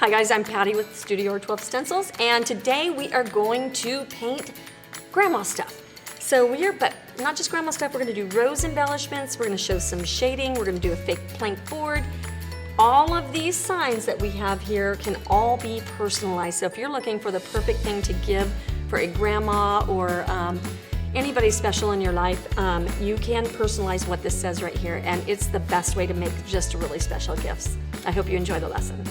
Hi guys, I'm Patty with StudioR12 Stencils, and today we are going to paint grandma stuff. But not just grandma stuff, we're gonna do rose embellishments, we're gonna show some shading, we're gonna do a fake plank board. All of these signs that we have here can all be personalized. So if you're looking for the perfect thing to give for a grandma or anybody special in your life, you can personalize what this says right here, and it's the best way to make just really special gifts. I hope you enjoy the lesson.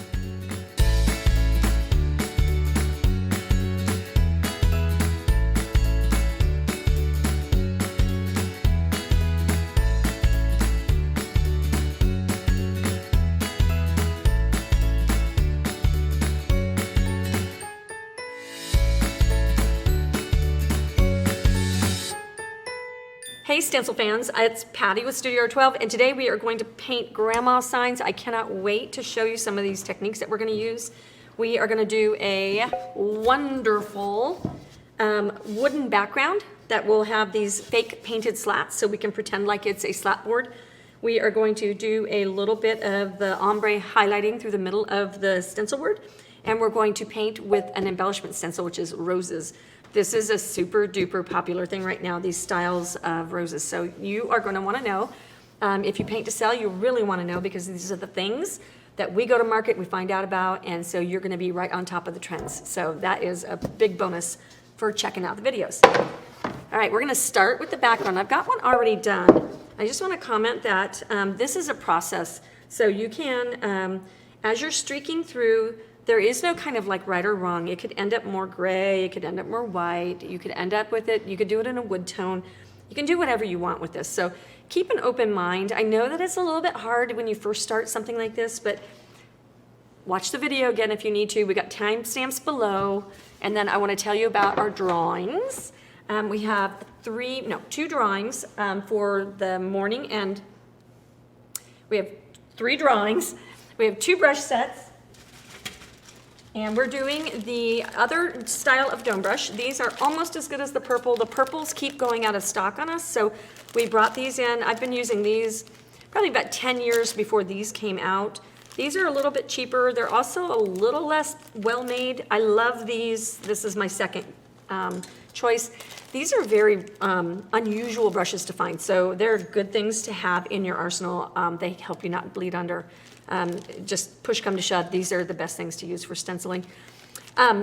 Hey Stencil fans, it's Patty with StudioR12, and today we are going to paint grandma signs. I cannot wait to show you some of these techniques that we're going to use. We are going to do a wonderful wooden background that will have these fake painted slats so we can pretend like it's a slat board. We are going to do a little bit of the ombre highlighting through the middle of the stencil board, and we're going to paint with an embellishment stencil, which is roses. This is a super duper popular thing right now, these styles of roses. So you are going to want to know, if you paint to sell, you really want to know, because these are the things that we go to market, we find out about, and so you're going to be right on top of the trends. So that is a big bonus for checking out the videos. All right, we're going to start with the background. I've got one already done. I just want to comment that this is a process. So you can, as you're streaking through, there is no kind of like right or wrong. It could end up more gray, it could end up more white, you could end up with it, you could do it in a wood tone. You can do whatever you want with this. So keep an open mind. I know that it's a little bit hard when you first start something like this, but watch the video again if you need to. We got timestamps below, and then I want to tell you about our drawings. We have two drawings for the morning, and we have 3 drawings. We have 2 brush sets. And we're doing the other style of dome brush. These are almost as good as the purple. The purples keep going out of stock on us, so we brought these in. I've been using these probably about 10 years before these came out. These are a little bit cheaper. They're also a little less well-made. I love these. This is my second choice. These are very unusual brushes to find, so they're good things to have in your arsenal. They help you not bleed under. Just push come to shove, these are the best things to use for stenciling.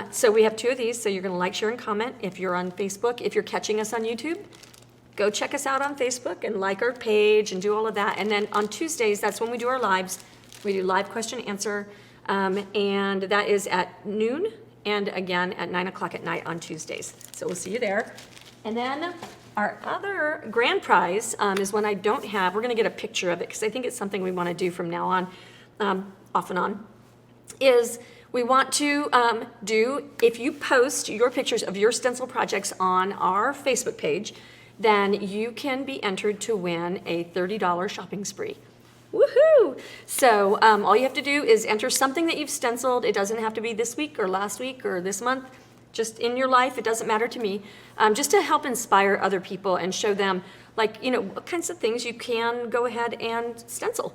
So we have 2 of these, so you're going to like, share, and comment if you're on Facebook. If you're catching us on YouTube, go check us out on Facebook and like our page and do all of that. And then on Tuesdays, that's when we do our lives. We do live question answer, and that is at noon and again at 9 o'clock at night on Tuesdays. So we'll see you there. And then our other grand prize is one I don't have. We're going to get a picture of it because I think it's something we want to do from now on, off and on, is we want to if you post your pictures of your stencil projects on our Facebook page, then you can be entered to win a $30 shopping spree. Woohoo! So all you have to do is enter something that you've stenciled. It doesn't have to be this week or last week or this month. Just in your life, it doesn't matter to me, just to help inspire other people and show them, like, you know, what kinds of things you can go ahead and stencil.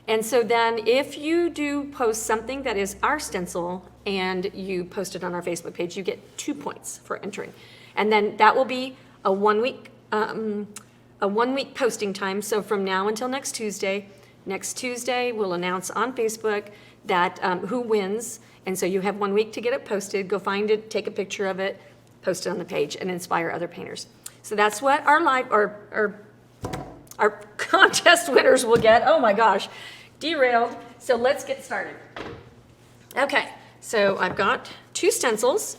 And so then if you do post something that is our stencil and you post it on our Facebook page, you get 2 points for entering. And then that will be a 1 week posting time. So from now until next Tuesday we'll announce on Facebook that who wins. And so you have 1 week to get it posted. Go find it, take a picture of it, post it on the page, and inspire other painters. So that's what our contest winners will get. Oh my gosh, derailed. So let's get started. Okay, so I've got 2 stencils.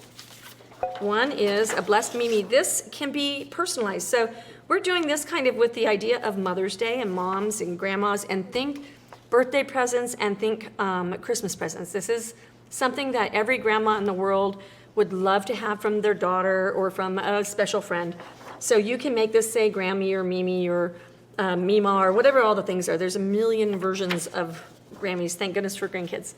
One is a Blessed Mimi. This can be personalized. So we're doing this kind of with the idea of Mother's Day and moms and grandmas, and think birthday presents and think Christmas presents. This is something that every grandma in the world would love to have from their daughter or from a special friend. So you can make this say Grammy or Mimi or Mima or whatever all the things are. There's a million versions of Grammys, thank goodness for grandkids.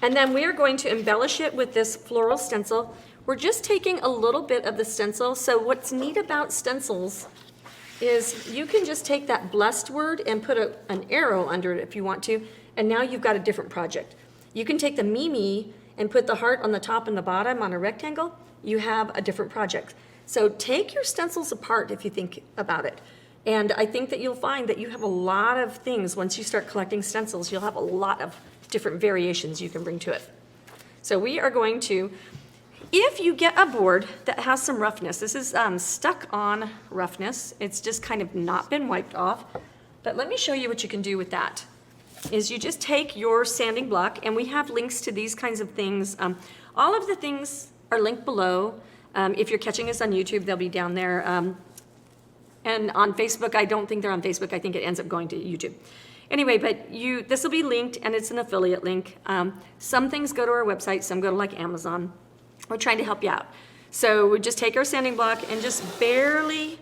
And then we are going to embellish it with this floral stencil. We're just taking a little bit of the stencil. So what's neat about stencils is you can just take that blessed word and put an arrow under it if you want to, and now you've got a different project. You can take the Mimi and put the heart on the top and the bottom on a rectangle, you have a different project. So take your stencils apart if you think about it. And I think that you'll find that you have a lot of things. Once you start collecting stencils, you'll have a lot of different variations you can bring to it. So we are going to, if you get a board that has some roughness, this is stuck on roughness. It's just kind of not been wiped off. But let me show you what you can do with that. Is you just take your sanding block, and we have links to these kinds of things. All of the things are linked below. If you're catching us on YouTube, they'll be down there. And on Facebook, I don't think they're on Facebook. I think it ends up going to YouTube. Anyway, but this will be linked, and it's an affiliate link. Some things go to our website, some go to like Amazon. We're trying to help you out. So we just take our sanding block and just barely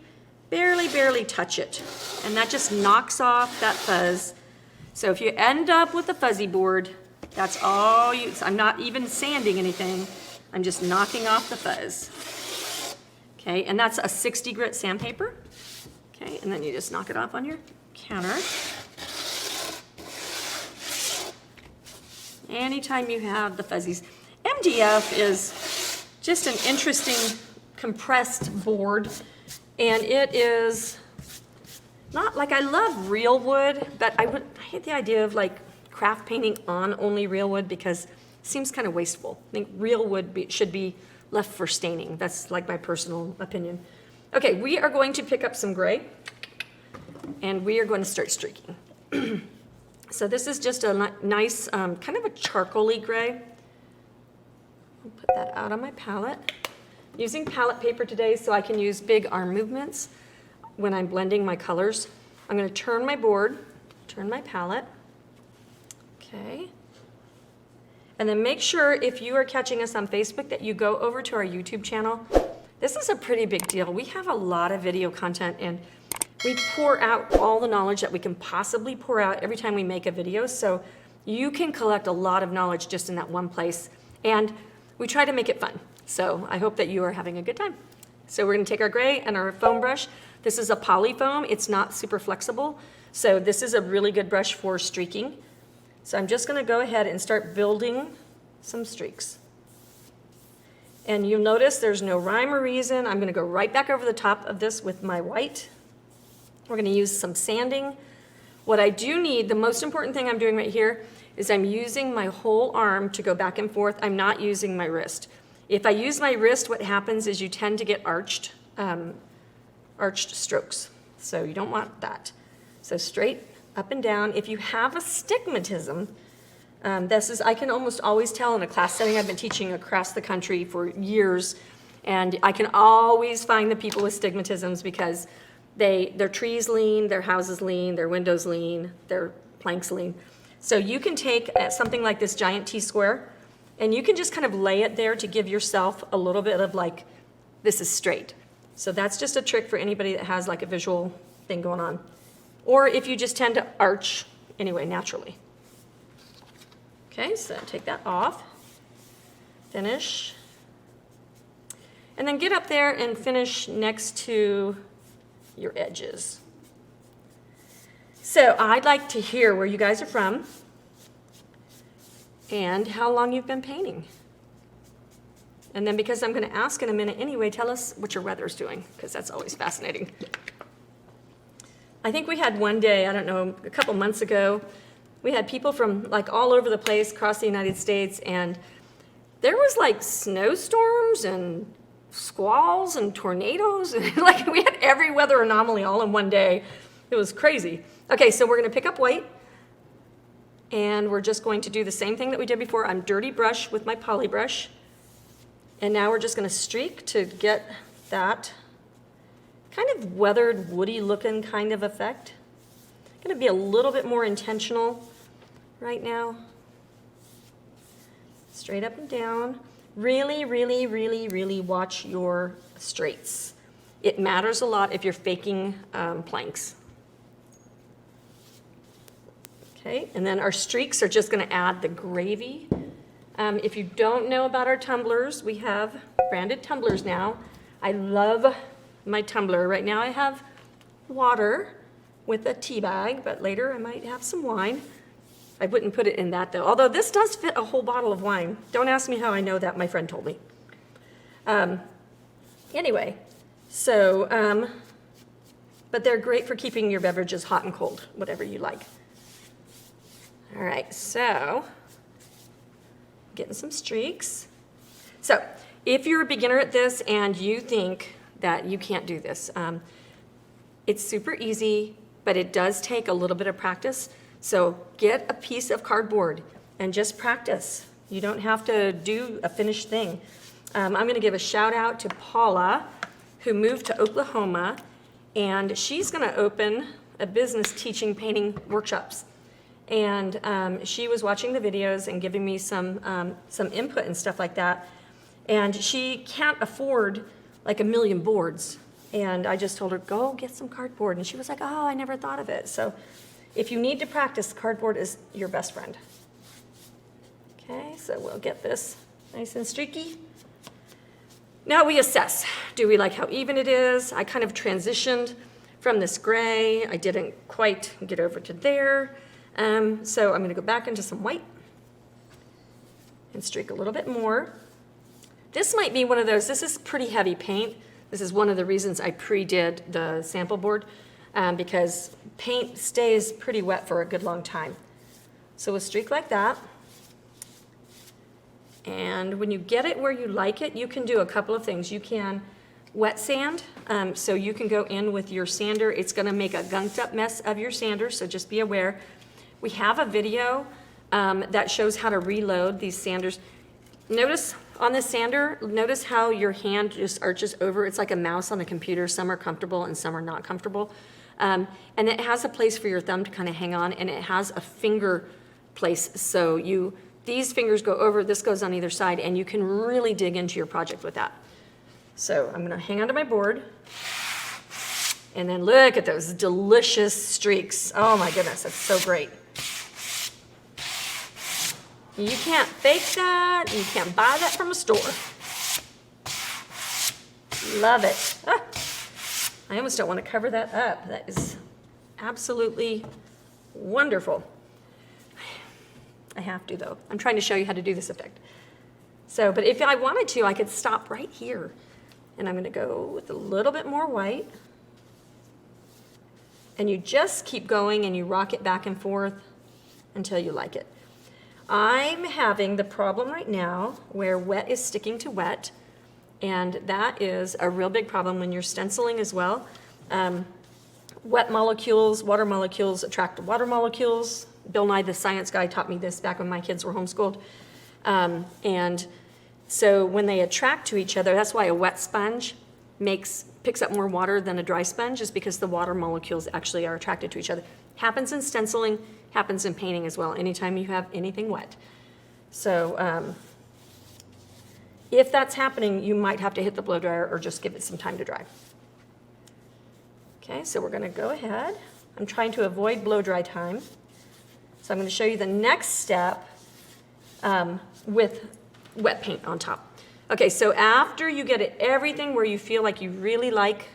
touch it. And that just knocks off that fuzz. So if you end up with a fuzzy board, that's all I'm not even sanding anything. I'm just knocking off the fuzz. Okay, and that's a 60 grit sandpaper. Okay, and then you just knock it off on your counter. Anytime you have the fuzzies. MDF is just an interesting compressed board, and it is not like, I love real wood, but I hate the idea of like craft painting on only real wood because it seems kind of wasteful. I think real wood should be left for staining. That's like my personal opinion. Okay, we are going to pick up some gray, and we are going to start streaking. So this is just a nice, kind of a charcoaly gray. I'll put that out on my palette. Using palette paper today so I can use big arm movements when I'm blending my colors. I'm going to turn my board, turn my palette. Okay. And then make sure, if you are catching us on Facebook, that you go over to our YouTube channel. This is a pretty big deal. We have a lot of video content, and we pour out all the knowledge that we can possibly pour out every time we make a video. So you can collect a lot of knowledge just in that one place. And we try to make it fun. So I hope that you are having a good time. So we're going to take our gray and our foam brush. This is a poly foam. It's not super flexible. So this is a really good brush for streaking. So I'm just going to go ahead and start building some streaks. And you'll notice there's no rhyme or reason. I'm going to go right back over the top of this with my white. We're going to use some sanding. What I do need, the most important thing I'm doing right here, is I'm using my whole arm to go back and forth. I'm not using my wrist. If I use my wrist, what happens is you tend to get arched strokes. So you don't want that. So straight up and down. If you have astigmatism, I can almost always tell in a class setting. I've been teaching across the country for years, and I can always find the people with astigmatisms because their trees lean, their houses lean, their windows lean, their planks lean. So you can take something like this giant T-square, and you can just kind of lay it there to give yourself a little bit of like, this is straight. So that's just a trick for anybody that has like a visual thing going on. Or if you just tend to arch anyway, naturally. Okay, so take that off, finish, and then get up there and finish next to your edges. So I'd like to hear where you guys are from and how long you've been painting. And then, because I'm going to ask in a minute anyway, tell us what your weather's doing, because that's always fascinating. I think we had one day, I don't know, a couple months ago, we had people from like all over the place across the United States, and there was like snowstorms and squalls and tornadoes, and like we had every weather anomaly all in one day. It was crazy. Okay, so we're going to pick up white, and we're just going to do the same thing that we did before. I'm dirty brush with my poly brush, and now we're just going to streak to get that kind of weathered, woody looking kind of effect. Going to be a little bit more intentional right now. Straight up and down. Really, really, really, really watch your straights. It matters a lot if you're faking planks. Okay, and then our streaks are just going to add the gravy. If you don't know about our tumblers, we have branded tumblers now. I love my tumbler. Right now I have water with a tea bag, but later I might have some wine. I wouldn't put it in that though, although this does fit a whole bottle of wine. Don't ask me how I know that, my friend told me. Anyway, so, but they're great for keeping your beverages hot and cold, whatever you like. All right, so, getting some streaks. So, if you're a beginner at this and you think that you can't do this, it's super easy, but it does take a little bit of practice. So get a piece of cardboard and just practice. You don't have to do a finished thing. I'm gonna give a shout out to Paula, who moved to Oklahoma, and she's gonna open a business teaching painting workshops. And she was watching the videos and giving me some input and stuff like that. And she can't afford like 1,000,000 boards. And I just told her, go get some cardboard. And she was like, oh, I never thought of it. So if you need to practice, cardboard is your best friend. Okay, so we'll get this nice and streaky. Now we assess. Do we like how even it is? I kind of transitioned from this gray. I didn't quite get over to there. So I'm gonna go back into some white and streak a little bit more. This might be one of those, this is pretty heavy paint. This is one of the reasons I pre-did the sample board, because paint stays pretty wet for a good long time. So we'll streak like that. And when you get it where you like it, you can do a couple of things. You can wet sand, so you can go in with your sander. It's gonna make a gunked up mess of your sander, so just be aware. We have a video that shows how to reload these sanders. Notice on this sander, notice how your hand just arches over. It's like a mouse on a computer. Some are comfortable and some are not comfortable. And it has a place for your thumb to kind of hang on, and it has a finger place. So these fingers go over, this goes on either side, and you can really dig into your project with that. So I'm gonna hang onto my board, and then look at those delicious streaks. Oh my goodness, that's so great. You can't fake that. You can't buy that from a store. Love it. Ah, I almost don't want to cover that up. That is absolutely wonderful. I have to though. I'm trying to show you how to do this effect. So, but if I wanted to, I could stop right here. And I'm going to go with a little bit more white. And you just keep going and you rock it back and forth until you like it. I'm having the problem right now where wet is sticking to wet, and that is a real big problem when you're stenciling as well. Wet molecules, water molecules attract water molecules. Bill Nye the Science Guy taught me this back when my kids were homeschooled. And so when they attract to each other, that's why a wet sponge picks up more water than a dry sponge, is because the water molecules actually are attracted to each other. Happens in stenciling, happens in painting as well, anytime you have anything wet. So if that's happening, you might have to hit the blow dryer or just give it some time to dry. Okay, so we're gonna go ahead. I'm trying to avoid blow dry time. So I'm gonna show you the next step with wet paint on top. Okay, so after you get it everything where you feel like you really like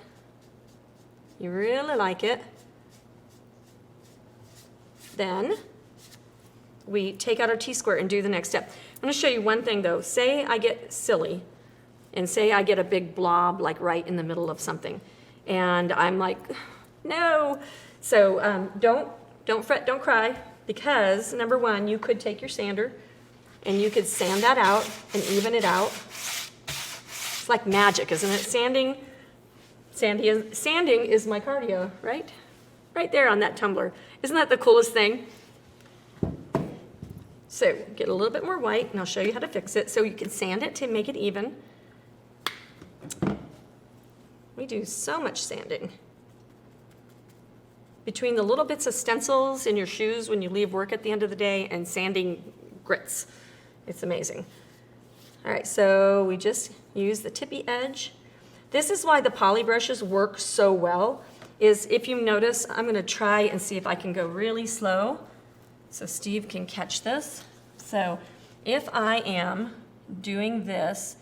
it, then we take out our T-square and do the next step. I'm gonna show you one thing though. Say I get silly, and say I get a big blob like right in the middle of something, and I'm like, no. So don't fret, don't cry, because number one, you could take your sander and you could sand that out and even it out. It's like magic, isn't it? Sanding is my cardio, right? Right there on that tumbler. Isn't that the coolest thing? So get a little bit more white, and I'll show you how to fix it. So you can sand it to make it even. We do so much sanding. Between the little bits of stencils in your shoes when you leave work at the end of the day and sanding grits. It's amazing. All right, so we just use the tippy edge. This is why the poly brushes work so well, is if you notice, I'm gonna try and see if I can go really slow so Steve can catch this. So if I am doing this,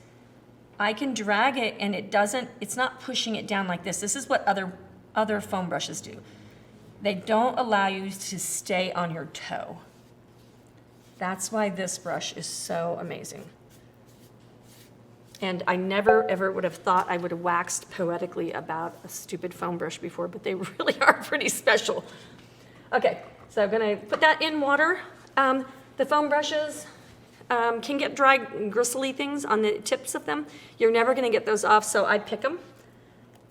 I can drag it and it's not pushing it down like this. This is what other foam brushes do. They don't allow you to stay on your toe. That's why this brush is so amazing. And I never, ever would have thought I would have waxed poetically about a stupid foam brush before, but they really are pretty special. Okay, so I'm gonna put that in water. The foam brushes can get dry, gristly things on the tips of them. You're never gonna get those off, so I pick them.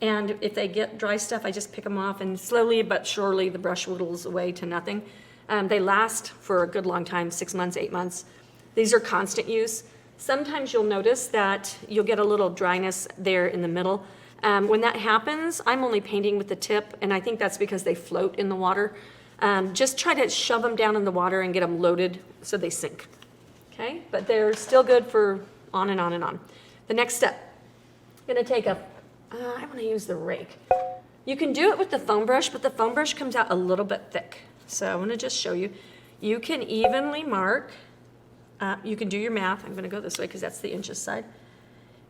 And if they get dry stuff, I just pick them off, and slowly but surely the brush whittles away to nothing. They last for a good long time, 6 months, 8 months. These are constant use. Sometimes you'll notice that you'll get a little dryness there in the middle. When that happens, I'm only painting with the tip, and I think that's because they float in the water. Just try to shove them down in the water and get them loaded so they sink. Okay, but they're still good for on and on and on. The next step, I'm gonna take I wanna use the rake. You can do it with the foam brush, but the foam brush comes out a little bit thick. So I'm gonna just show you. You can evenly mark. You can do your math. I'm going to go this way because that's the inches side.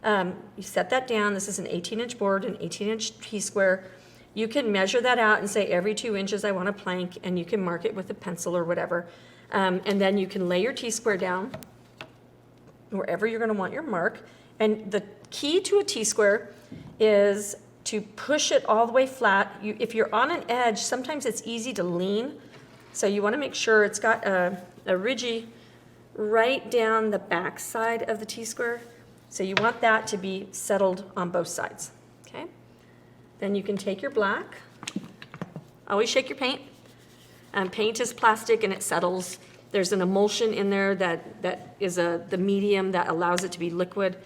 You set that down. This is an 18-inch board, an 18-inch T-square. You can measure that out and say every 2 inches I want a plank, and you can mark it with a pencil or whatever. And then you can lay your T-square down wherever you're going to want your mark. And the key to a T-square is to push it all the way flat. If you're on an edge, sometimes it's easy to lean. So you want to make sure it's got a ridgy right down the back side of the T-square. So you want that to be settled on both sides, okay? Then you can take your black. Always shake your paint. Paint is plastic and it settles. There's an emulsion in there that is the medium that allows it to be liquid.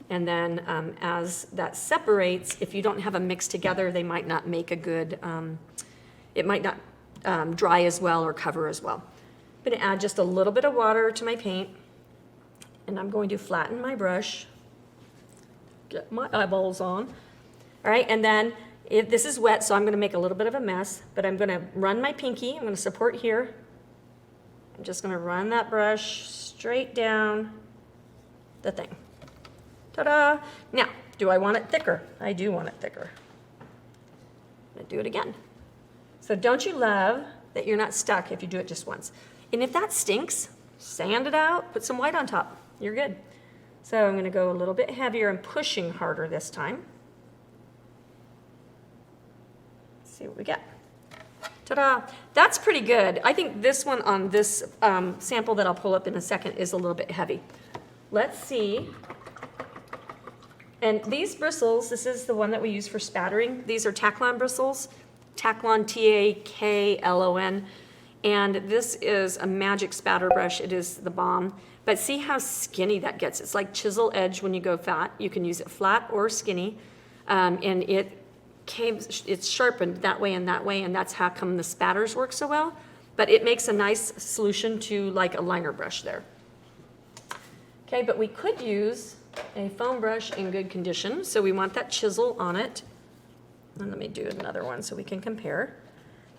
And then as that separates, if you don't have them mixed together, they might not make a good, it might not dry as well or cover as well. I'm going to add just a little bit of water to my paint, and I'm going to flatten my brush, get my eyeballs on. All right, and then this is wet, so I'm going to make a little bit of a mess, but I'm going to run my pinky. I'm going to support here. I'm just going to run that brush straight down the thing. Ta-da! Now, do I want it thicker? I do want it thicker. I'm going to do it again. So don't you love that you're not stuck if you do it just once? And if that stinks, sand it out, put some white on top. You're good. So I'm going to go a little bit heavier and pushing harder this time. Let's see what we get. Ta-da! That's pretty good. I think this one on this sample that I'll pull up in a second is a little bit heavy. Let's see. And these bristles, this is the one that we use for spattering. These are Taklon bristles. Taklon, Taklon. And this is a magic spatter brush. It is the bomb. But see how skinny that gets. It's like chisel edge when you go fat. You can use it flat or skinny. And it's sharpened that way, and that's how come the spatters work so well. But it makes a nice solution to like a liner brush there. Okay, but we could use a foam brush in good condition. So we want that chisel on it. And let me do another one so we can compare.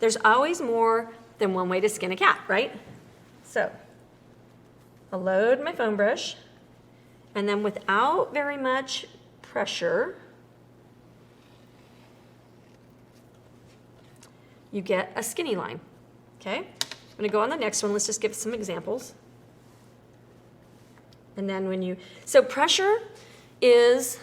There's always more than one way to skin a cat, right? So I'll load my foam brush, and then without very much pressure, you get a skinny line, okay? I'm gonna go on the next one. Let's just give some examples. And then so pressure is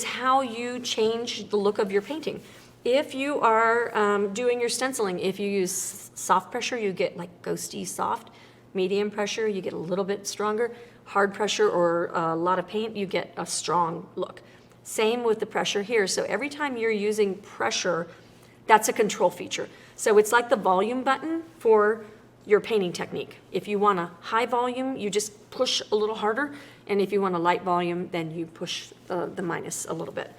how you change the look of your painting. If you are doing your stenciling, if you use soft pressure, you get like ghosty soft. Medium pressure, you get a little bit stronger. Hard pressure or a lot of paint, you get a strong look. Same with the pressure here. So every time you're using pressure, that's a control feature. So it's like the volume button for your painting technique. If you want a high volume, you just push a little harder. And if you want a light volume, then you push the minus a little bit.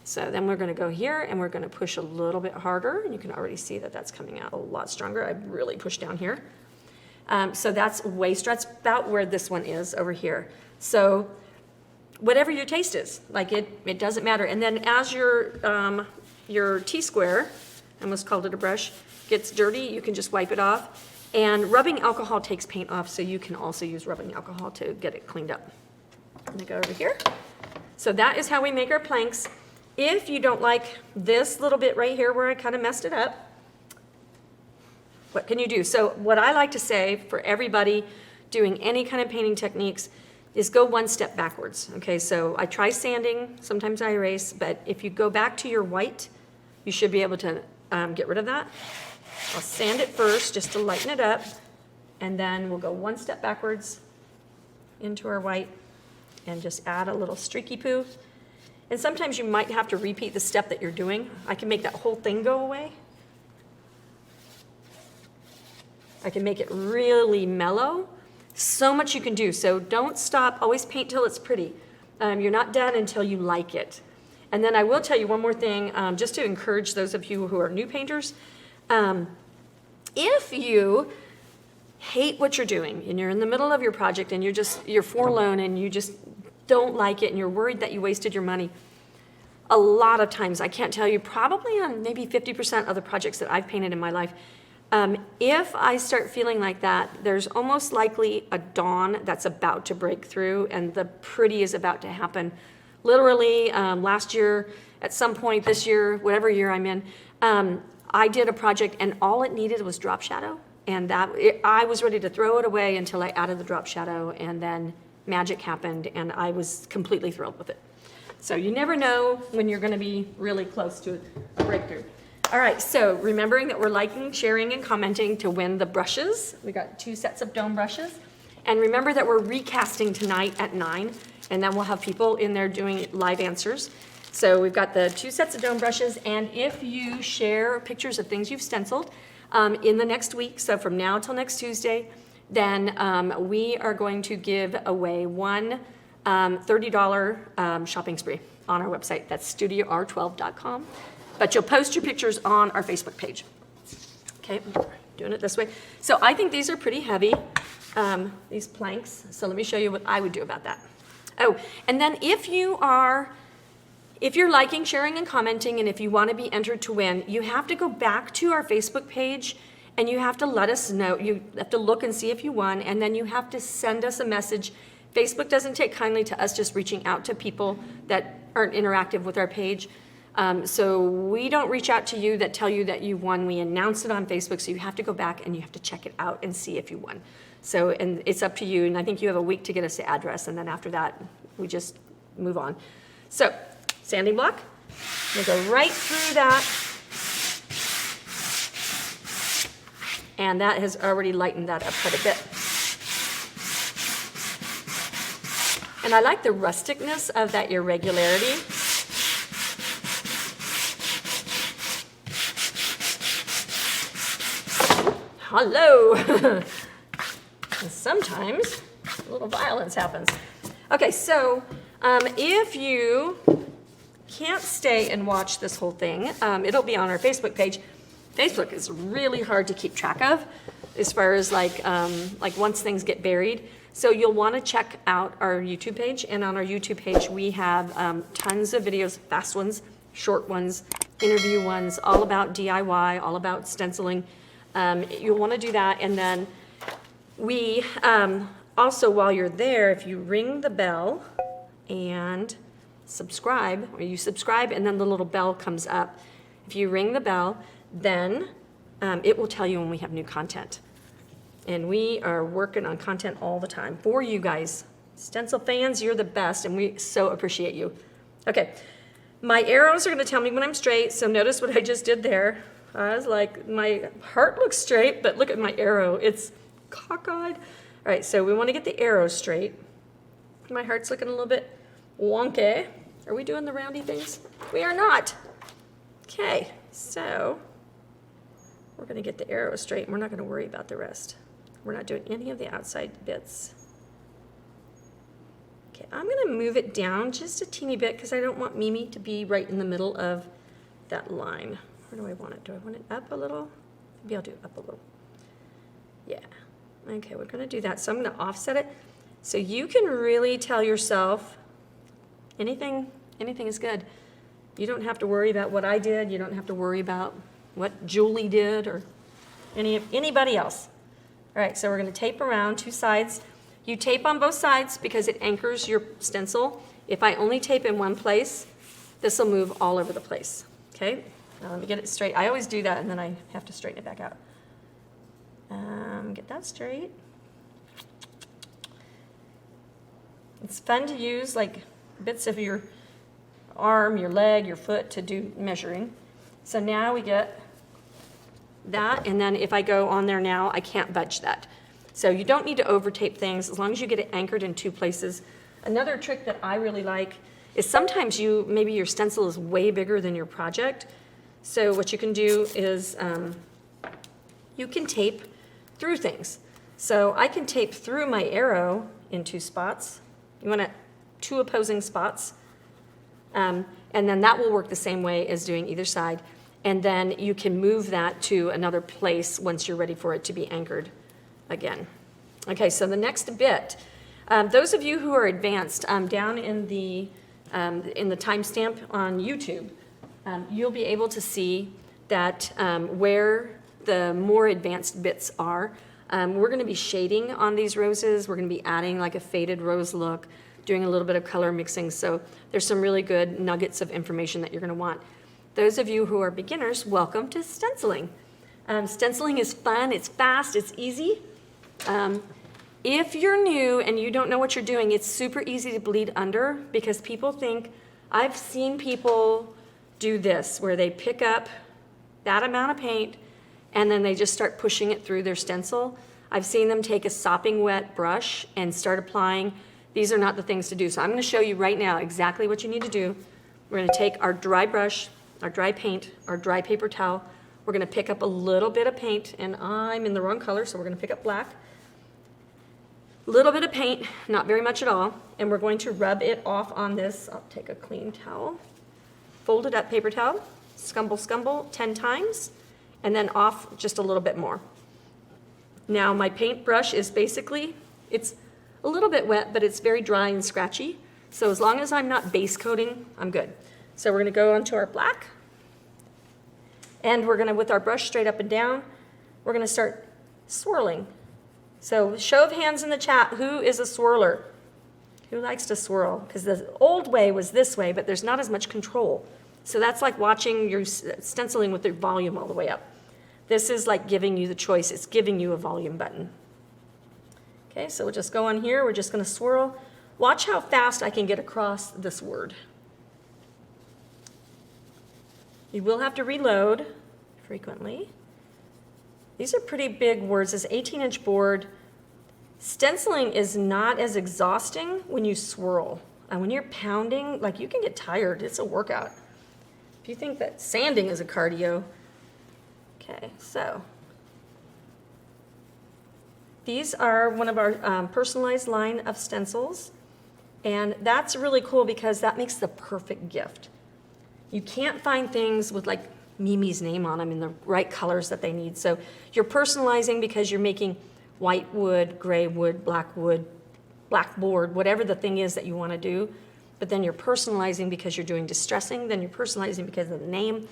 So then we're going to go here and we're going to push a little bit harder. And you can already see that that's coming out a lot stronger. I really pushed down here. So that's about where this one is over here. So whatever your taste is, like it doesn't matter. And then as your T-square, I almost called it a brush, gets dirty, you can just wipe it off. And rubbing alcohol takes paint off, so you can also use rubbing alcohol to get it cleaned up. I'm gonna go over here. So that is how we make our planks. If you don't like this little bit right here where I kind of messed it up, what can you do? So what I like to say for everybody doing any kind of painting techniques is go one step backwards. Okay, so I try sanding, sometimes I erase, but if you go back to your white, you should be able to get rid of that. I'll sand it first just to lighten it up, and then we'll go one step backwards into our white and just add a little streaky poo. And sometimes you might have to repeat the step that you're doing. I can make that whole thing go away. I can make it really mellow. So much you can do. So don't stop. Always paint till it's pretty. You're not done until you like it. And then I will tell you one more thing, just to encourage those of you who are new painters. If you hate what you're doing and you're in the middle of your project and you're forlorn and you just don't like it and you're worried that you wasted your money, a lot of times, I can't tell you, probably on maybe 50% of the projects that I've painted in my life, if I start feeling like that, there's almost likely a dawn that's about to break through and the pretty is about to happen. Literally, last year, at some point this year, whatever year I'm in, I did a project and all it needed was drop shadow. And I was ready to throw it away until I added the drop shadow, and then magic happened and I was completely thrilled with it. So you never know when you're gonna be really close to a breakthrough. All right, so remembering that we're liking, sharing, and commenting to win the brushes. We got 2 sets of dome brushes. And remember that we're recasting tonight at 9, and then we'll have people in there doing live answers. So we've got the 2 sets of dome brushes, and if you share pictures of things you've stenciled in the next week, so from now till next Tuesday, then we are going to give away one $30 shopping spree on our website. That's StudioR12.com. But you'll post your pictures on our Facebook page. Okay, doing it this way. So I think these are pretty heavy, these planks. So let me show you what I would do about that. Oh, and then if you're liking, sharing, and commenting, and if you want to be entered to win, you have to go back to our Facebook page and you have to let us know. You have to look and see if you won, and then you have to send us a message. Facebook doesn't take kindly to us just reaching out to people that aren't interactive with our page. So we don't reach out to you that tell you that you won. We announce it on Facebook, so you have to go back and you have to check it out and see if you won. So, and it's up to you, and I think you have a week to get us the address, and then after that, we just move on. So, sanding block, we'll go right through that, and that has already lightened that up quite a bit. And I like the rusticness of that irregularity. Hello. And sometimes a little violence happens. Okay, so if you can't stay and watch this whole thing, it'll be on our Facebook page. Facebook is really hard to keep track of as far as like once things get buried. So you'll want to check out our YouTube page, and on our YouTube page we have tons of videos, fast ones, short ones, interview ones, all about DIY, all about stenciling. You'll want to do that, and then we also, while you're there, if you ring the bell and subscribe, or you subscribe and then the little bell comes up, if you ring the bell, then it will tell you when we have new content. And we are working on content all the time for you guys. Stencil fans, you're the best, and we so appreciate you. Okay, my arrows are going to tell me when I'm straight, so notice what I just did there. I was like, my heart looks straight, but look at my arrow. It's cockeyed. All right, so we want to get the arrow straight. My heart's looking a little bit wonky. Are we doing the roundy things? We are not. Okay, so we're going to get the arrow straight, and we're not going to worry about the rest. We're not doing any of the outside bits. Okay, I'm going to move it down just a teeny bit because I don't want Mimi to be right in the middle of that line. Where do I want it? Do I want it up a little? Maybe I'll do it up a little. Yeah. Okay, we're going to do that. So I'm going to offset it. So you can really tell yourself anything is good. You don't have to worry about what I did. You don't have to worry about what Julie did or anybody else. All right, so we're going to tape around 2 sides. You tape on both sides because it anchors your stencil. If I only tape in one place, this will move all over the place. Okay, now let me get it straight. I always do that and then I have to straighten it back out. Get that straight. It's fun to use like bits of your arm, your leg, your foot to do measuring. So now we get that, and then if I go on there now, I can't budge that. So you don't need to over tape things as long as you get it anchored in 2 places. Another trick that I really like is sometimes maybe your stencil is way bigger than your project. So what you can do is you can tape through things. So I can tape through my arrow in 2 spots. You want 2 opposing spots. And then that will work the same way as doing either side. And then you can move that to another place once you're ready for it to be anchored again. Okay, so the next bit, those of you who are advanced, down in the timestamp on YouTube, you'll be able to see that where the more advanced bits are. We're going to be shading on these roses. We're going to be adding like a faded rose look, doing a little bit of color mixing. So there's some really good nuggets of information that you're going to want. Those of you who are beginners, welcome to stenciling. Stenciling is fun, it's fast, it's easy. If you're new and you don't know what you're doing, it's super easy to bleed under because people think, I've seen people do this where they pick up that amount of paint and then they just start pushing it through their stencil. I've seen them take a sopping wet brush and start applying. These are not the things to do. So I'm going to show you right now exactly what you need to do. We're going to take our dry brush, our dry paint, our dry paper towel. We're going to pick up a little bit of paint, and I'm in the wrong color, so we're going to pick up black. Little bit of paint, not very much at all, and we're going to rub it off on this. I'll take a clean towel, folded up paper towel, scumble 10 times, and then off just a little bit more. Now my paintbrush is basically, it's a little bit wet, but it's very dry and scratchy. So as long as I'm not base coating, I'm good. So we're gonna go onto our black, and we're gonna, with our brush straight up and down, we're gonna start swirling. So show of hands in the chat, who is a swirler? Who likes to swirl? Because the old way was this way, but there's not as much control. So that's like watching your stenciling with your volume all the way up. This is like giving you the choice. It's giving you a volume button. Okay, so we'll just go on here. We're just gonna swirl. Watch how fast I can get across this word. You will have to reload frequently. These are pretty big words. This 18-inch board. Stenciling is not as exhausting when you swirl. And when you're pounding, like you can get tired. It's a workout. If you think that sanding is a cardio. Okay, so these are one of our personalized line of stencils. And that's really cool because that makes the perfect gift. You can't find things with like Mimi's name on them in the right colors that they need. So you're personalizing because you're making white wood, gray wood, blackboard, whatever the thing is that you want to do. But then you're personalizing because you're doing distressing. Then you're personalizing because of the name.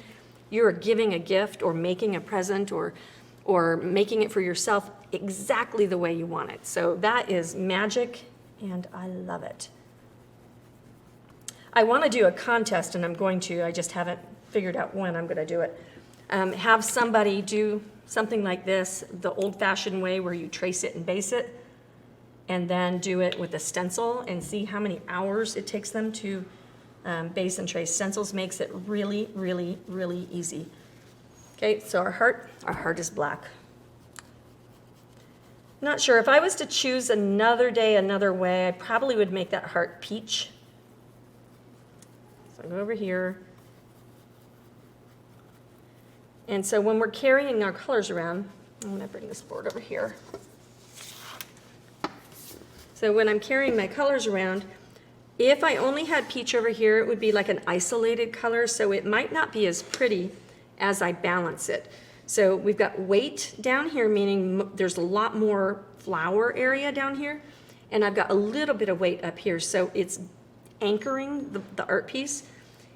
You're giving a gift or making a present or making it for yourself exactly the way you want it. So that is magic, and I love it. I want to do a contest, and I'm going to. I just haven't figured out when I'm going to do it. Have somebody do something like this, the old-fashioned way where you trace it and base it, and then do it with a stencil and see how many hours it takes them to base and trace. Stencils makes it really, really, really easy. Okay, so our heart is black. Not sure, if I was to choose another day, another way, I probably would make that heart peach. So I go over here. And so when we're carrying our colors around, I'm gonna bring this board over here. So when I'm carrying my colors around, if I only had peach over here, it would be like an isolated color, so it might not be as pretty as I balance it. So we've got weight down here, meaning there's a lot more flower area down here, and I've got a little bit of weight up here, so it's anchoring the art piece.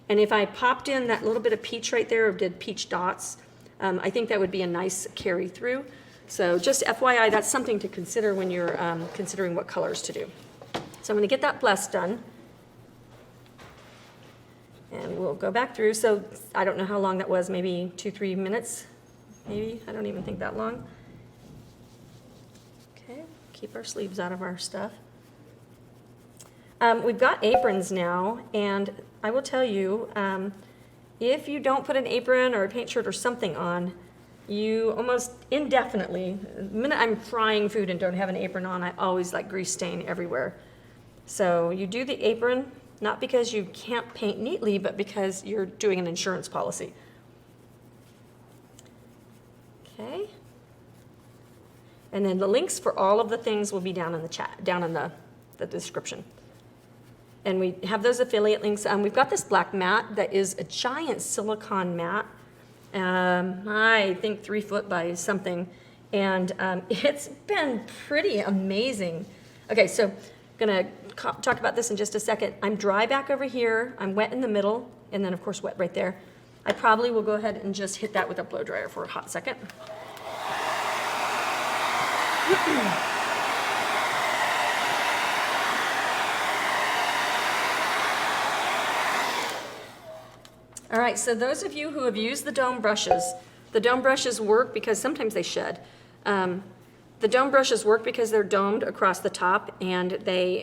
And if I popped in that little bit of peach right there, or did peach dots, I think that would be a nice carry through. So just FYI, that's something to consider when you're considering what colors to do. So I'm gonna get that bless done. And we'll go back through. So I don't know how long that was, maybe 2-3 minutes, maybe. I don't even think that long. Okay, keep our sleeves out of our stuff. We've got aprons now, and I will tell you, if you don't put an apron or a paint shirt or something on, you almost indefinitely, the minute I'm frying food and don't have an apron on, I always like grease stain everywhere. So you do the apron, not because you can't paint neatly, but because you're doing an insurance policy. Okay. And then the links for all of the things will be down in the chat, down in the description. And we have those affiliate links. We've got this black mat that is a giant silicone mat. I think 3 foot by something. And it's been pretty amazing. Okay, so I'm gonna talk about this in just a second. I'm dry back over here. I'm wet in the middle, and then of course wet right there. I probably will go ahead and just hit that with a blow dryer for a hot second. All right, so those of you who have used the dome brushes work because sometimes they shed. The dome brushes work because they're domed across the top, and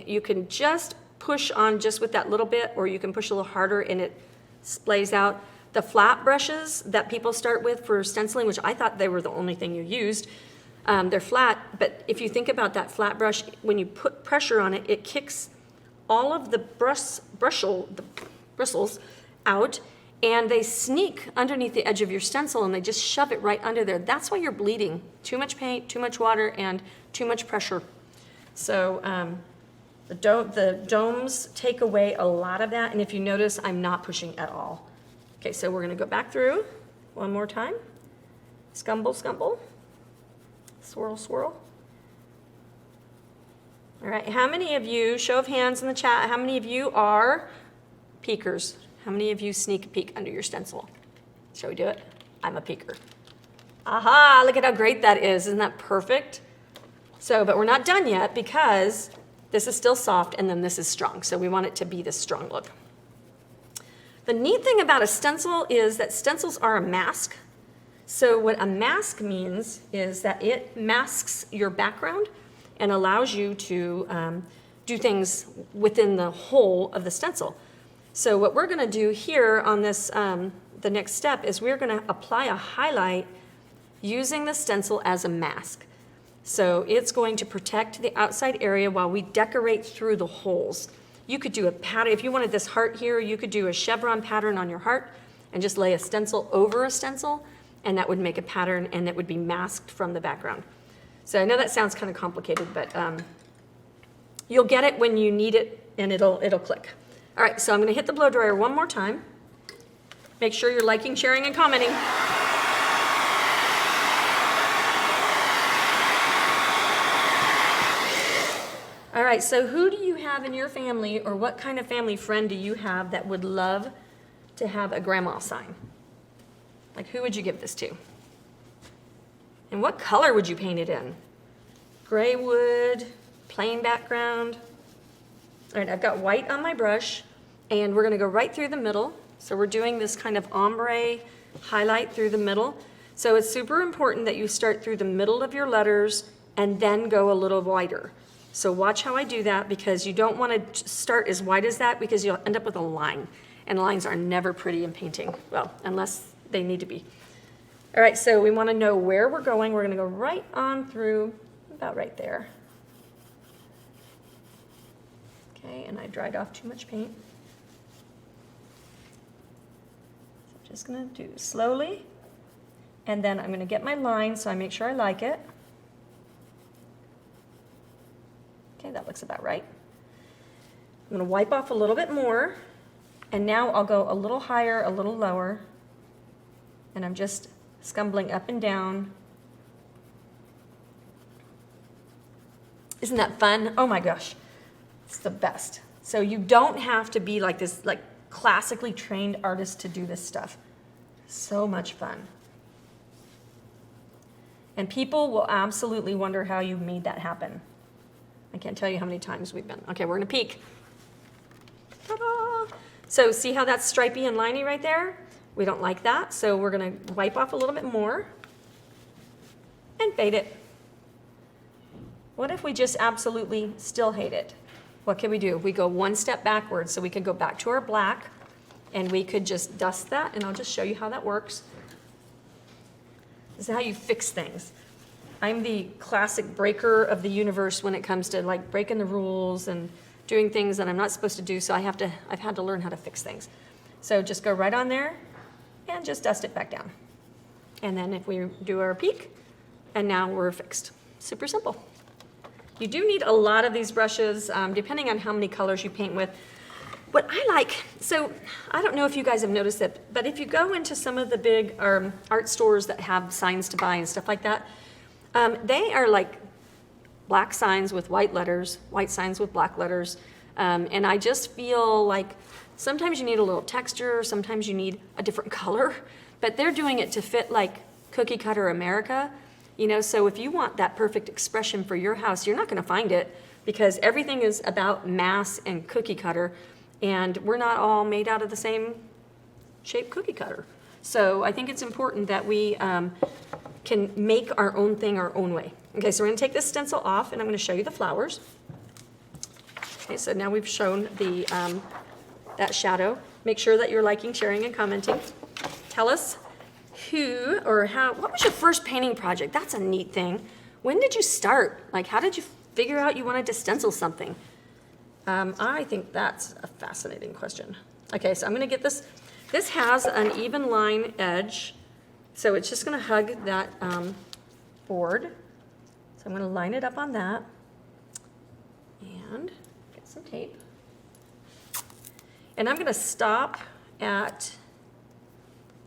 you can just push on just with that little bit, or you can push a little harder and it splays out. The flat brushes that people start with for stenciling, which I thought they were the only thing you used, they're flat, but if you think about that flat brush, when you put pressure on it, it kicks all of the bristles out, and they sneak underneath the edge of your stencil, and they just shove it right under there. That's why you're bleeding. Too much paint, too much water, and too much pressure. So the domes take away a lot of that, and if you notice, I'm not pushing at all. Okay, so we're gonna go back through one more time. Scumble, scumble. Swirl, swirl. All right, how many of you, show of hands in the chat, how many of you are peekers? How many of you sneak a peek under your stencil? Shall we do it? I'm a peeker. Aha, look at how great that is. Isn't that perfect? So, but we're not done yet because this is still soft and then this is strong. So we want it to be this strong look. The neat thing about a stencil is that stencils are a mask. So what a mask means is that it masks your background and allows you to do things within the whole of the stencil. So what we're going to do here on this, the next step is we're going to apply a highlight using the stencil as a mask. So it's going to protect the outside area while we decorate through the holes. You could do a pattern, if you wanted this heart here, you could do a chevron pattern on your heart and just lay a stencil over a stencil, and that would make a pattern and it would be masked from the background. So I know that sounds kind of complicated, but you'll get it when you need it and it'll click. All right, so I'm gonna hit the blow dryer one more time. Make sure you're liking, sharing, and commenting. All right, so who do you have in your family, or what kind of family friend do you have that would love to have a grandma sign? Like, who would you give this to? And what color would you paint it in? Gray wood, plain background. All right, I've got white on my brush, and we're gonna go right through the middle. So we're doing this kind of ombre highlight through the middle. So it's super important that you start through the middle of your letters and then go a little wider. So watch how I do that, because you don't wanna start as wide as that because you'll end up with a line. And lines are never pretty in painting. Well, unless they need to be. All right, so we wanna know where we're going. We're gonna go right on through, about right there. Okay, and I dried off too much paint. So I'm just gonna do slowly, and then I'm gonna get my line so I make sure I like it. Okay, that looks about right. I'm gonna wipe off a little bit more, and now I'll go a little higher, a little lower, and I'm just scumbling up and down. Isn't that fun? Oh my gosh. It's the best. So you don't have to be like this, like classically trained artist to do this stuff. So much fun. And people will absolutely wonder how you made that happen. I can't tell you how many times we've been. Okay, we're gonna peek. Ta-da! So see how that's stripy and liney right there? We don't like that, so we're gonna wipe off a little bit more and fade it. What if we just absolutely still hate it? what can we do? We go one step backwards, so we could go back to our black, and we could just dust that, and I'll just show you how that works. This is how you fix things. I'm the classic breaker of the universe when it comes to like breaking the rules and doing things that I'm not supposed to do, so I've had to learn how to fix things. So just go right on there and just dust it back down. And then if we do our peak, and now we're fixed. Super simple. You do need a lot of these brushes, depending on how many colors you paint with. What I like, so I don't know if you guys have noticed it, but if you go into some of the big art stores that have signs to buy and stuff like that, they are like black signs with white letters, white signs with black letters, and I just feel like sometimes you need a little texture, sometimes you need a different color, but they're doing it to fit like cookie cutter America, you know, so if you want that perfect expression for your house, you're not gonna find it because everything is about mass and cookie cutter, and we're not all made out of the same shape cookie cutter. So I think it's important that we can make our own thing our own way. Okay, so we're gonna take this stencil off and I'm gonna show you the flowers. Okay, so now we've shown the that shadow. Make sure that you're liking, sharing, and commenting. Tell us who or how, what was your first painting project? That's a neat thing. When did you start? Like, how did you figure out you wanted to stencil something? I think that's a fascinating question. Okay, so I'm gonna get this. This has an even line edge, so it's just gonna hug that board. So I'm gonna line it up on that and get some tape. And I'm gonna stop at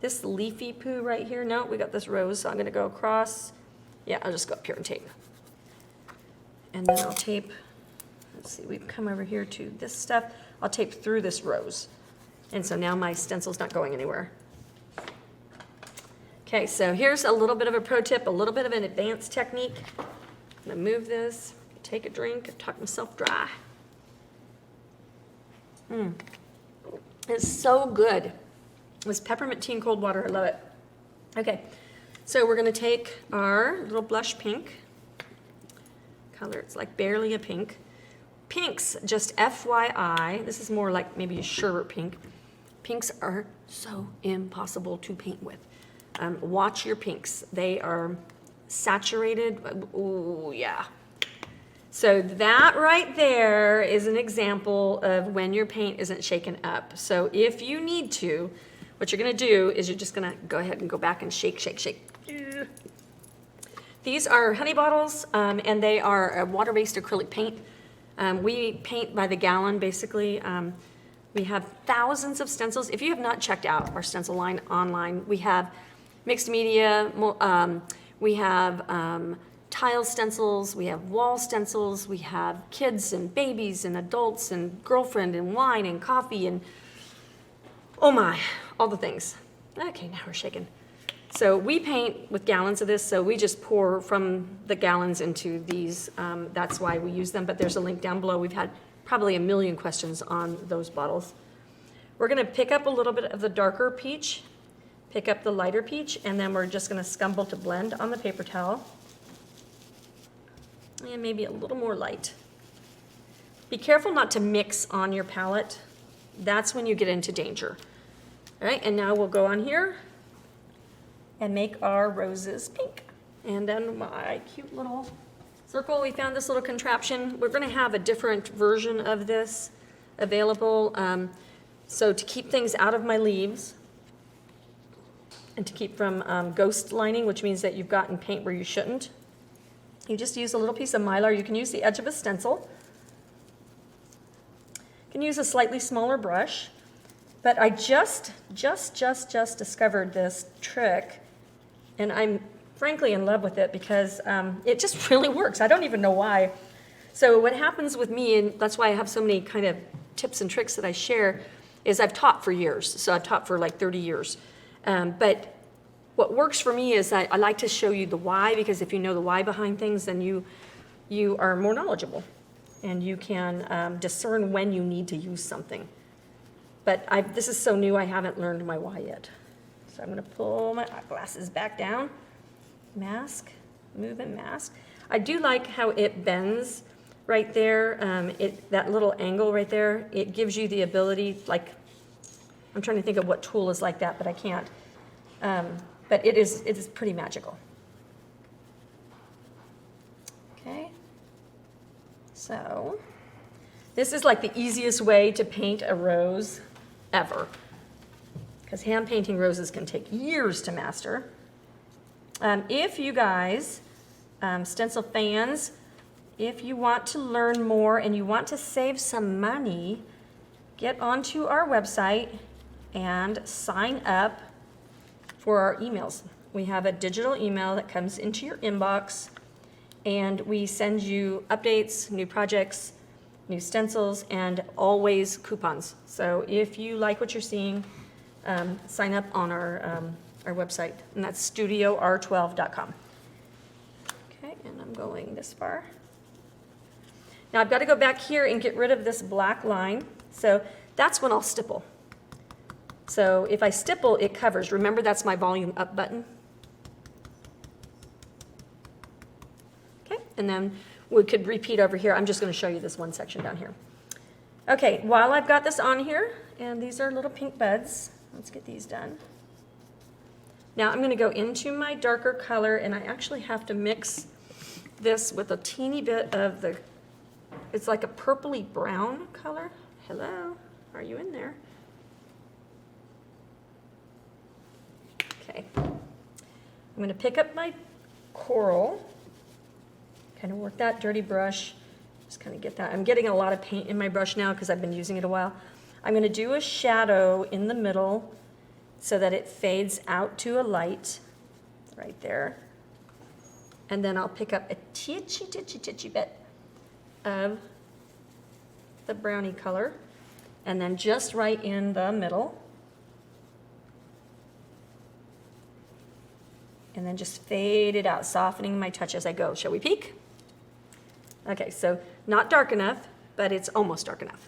this leafy poo right here. No, we got this rose, so I'm gonna go across. Yeah, I'll just go up here and tape. And then I'll tape, let's see, we've come over here to this stuff. I'll tape through this rose. And so now my stencil's not going anywhere. Okay, so here's a little bit of a pro tip, a little bit of an advanced technique. I'm gonna move this, take a drink, and talk myself dry. It's so good. This peppermint tea and cold water, I love it. Okay, so we're gonna take our little blush pink color. It's like barely a pink. Pinks, just FYI, this is more like maybe a sherbet pink. Pinks are so impossible to paint with. Watch your pinks. They are saturated. Oh, yeah. So that right there is an example of when your paint isn't shaken up. So if you need to, what you're gonna do is you're just gonna go ahead and go back and shake, shake, shake. These are honey bottles, and they are a water-based acrylic paint. We paint by the gallon, basically. We have thousands of stencils. If you have not checked out our stencil line online, we have mixed media, we have tile stencils, we have wall stencils, we have kids and babies and adults and girlfriend and wine and coffee and oh my, all the things. Okay, now we're shaking. So we paint with gallons of this, so we just pour from the gallons into these. That's why we use them, but there's a link down below. We've had probably 1 million questions on those bottles. We're gonna pick up a little bit of the darker peach, pick up the lighter peach, and then we're just gonna scumble to blend on the paper towel. And maybe a little more light. Be careful not to mix on your palette. That's when you get into danger. All right, and now we'll go on here and make our roses pink. And then my cute little circle, we found this little contraption. We're gonna have a different version of this available. So to keep things out of my leaves and to keep from ghost lining, which means that you've gotten paint where you shouldn't, you just use a little piece of Mylar. You can use the edge of a stencil. You can use a slightly smaller brush. But I just discovered this trick, and I'm frankly in love with it because it just really works. I don't even know why. So what happens with me, and that's why I have so many kind of tips and tricks that I share, is I've taught for years. So I've taught for like 30 years. But what works for me is that I like to show you the why, because if you know the why behind things, then you are more knowledgeable, and you can discern when you need to use something. But this is so new, I haven't learned my why yet. So I'm gonna pull my glasses back down, mask, move and mask. I do like how it bends right there, that little angle right there, it gives you the ability, like, I'm trying to think of what tool is like that, but I can't. But it is pretty magical. Okay, so this is like the easiest way to paint a rose ever, because hand painting roses can take years to master. If you guys, stencil fans, if you want to learn more and you want to save some money, get onto our website and sign up for our emails. We have a digital email that comes into your inbox, and we send you updates, new projects, new stencils, and always coupons. So if you like what you're seeing, sign up on our website, and that's StudioR12.com. Okay, and I'm going this far. Now I've got to go back here and get rid of this black line. So that's when I'll stipple. So if I stipple, it covers. Remember, that's my volume up button. Okay, and then we could repeat over here. I'm just going to show you this one section down here. Okay, while I've got this on here, and these are little pink buds, let's get these done. Now I'm going to go into my darker color, and I actually have to mix this with a teeny bit of the, it's like a purpley brown color. Hello, are you in there? Okay, I'm going to pick up my coral, kind of work that dirty brush, just kind of get that. I'm getting a lot of paint in my brush now because I've been using it a while. I'm going to do a shadow in the middle so that it fades out to a light right there. And then I'll pick up a titchy bit of the brownie color, and then just right in the middle. And then just fade it out, softening my touch as I go. Shall we peek? Okay, so not dark enough, but it's almost dark enough.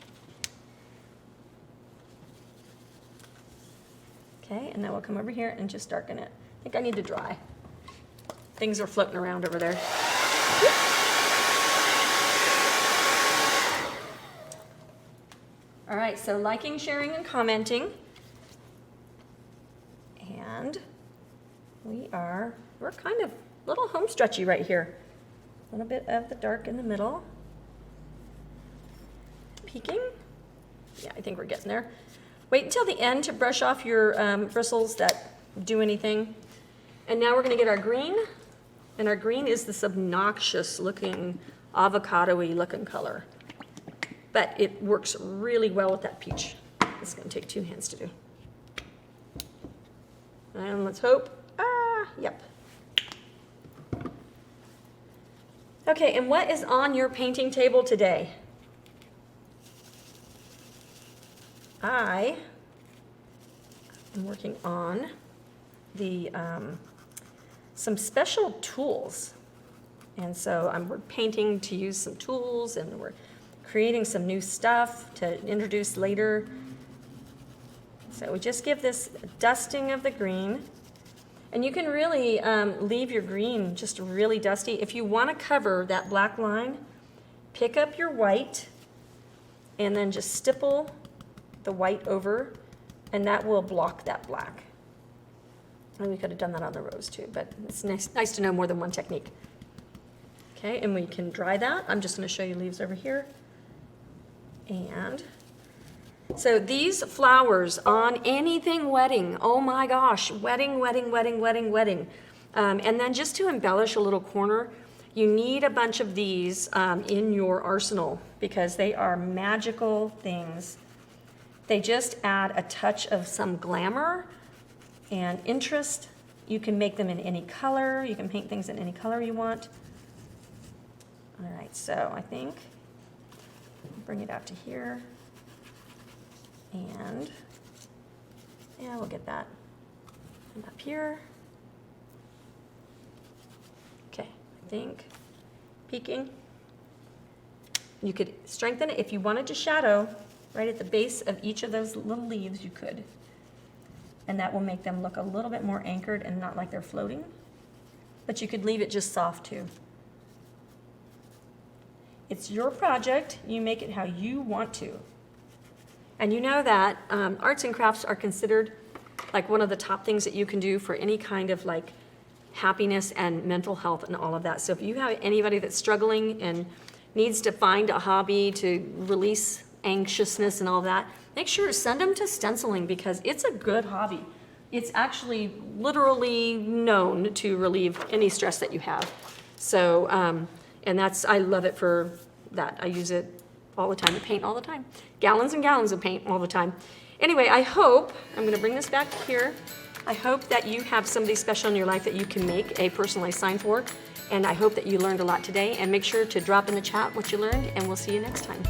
Okay, and then we'll come over here and just darken it. I think I need to dry. Things are floating around over there. All right, so liking, sharing, and commenting. And we're kind of a little home stretchy right here. A little bit of the dark in the middle. Peeking. Yeah, I think we're getting there. Wait until the end to brush off your bristles that do anything. And now we're going to get our green. And our green is this obnoxious looking, avocado-y looking color. But it works really well with that peach. It's going to take 2 hands to do. And let's hope. Yep. Okay, and what is on your painting table today? I am working on the some special tools. And so we're painting to use some tools, and we're creating some new stuff to introduce later. So we just give this a dusting of the green. And you can really leave your green just really dusty. If you want to cover that black line, pick up your white and then just stipple the white over, and that will block that black. And we could have done that on the rose too, but it's nice to know more than one technique. Okay, and we can dry that. I'm just going to show you leaves over here. And so these flowers on anything wedding, oh my gosh, wedding. And then just to embellish a little corner, you need a bunch of these in your arsenal because they are magical things. They just add a touch of some glamour and interest. You can make them in any color. You can paint things in any color you want. All right, so I think I'll bring it out to here. And yeah, we'll get that. And up here. Okay, I think peeking. You could strengthen it if you wanted to shadow right at the base of each of those little leaves, you could. And that will make them look a little bit more anchored and not like they're floating. But you could leave it just soft too. It's your project. You make it how you want to. And you know that arts and crafts are considered like one of the top things that you can do for any kind of like happiness and mental health and all of that. So if you have anybody that's struggling and needs to find a hobby to release anxiousness and all that, make sure to send them to Stenciling because it's a good hobby. It's actually literally known to relieve any stress that you have. So, and I love it for that. I use it all the time. I paint all the time. Gallons and gallons of paint all the time. Anyway, I'm gonna bring this back here. I hope that you have somebody special in your life that you can make a personalized sign for. And I hope that you learned a lot today. And make sure to drop in the chat what you learned, and we'll see you next time.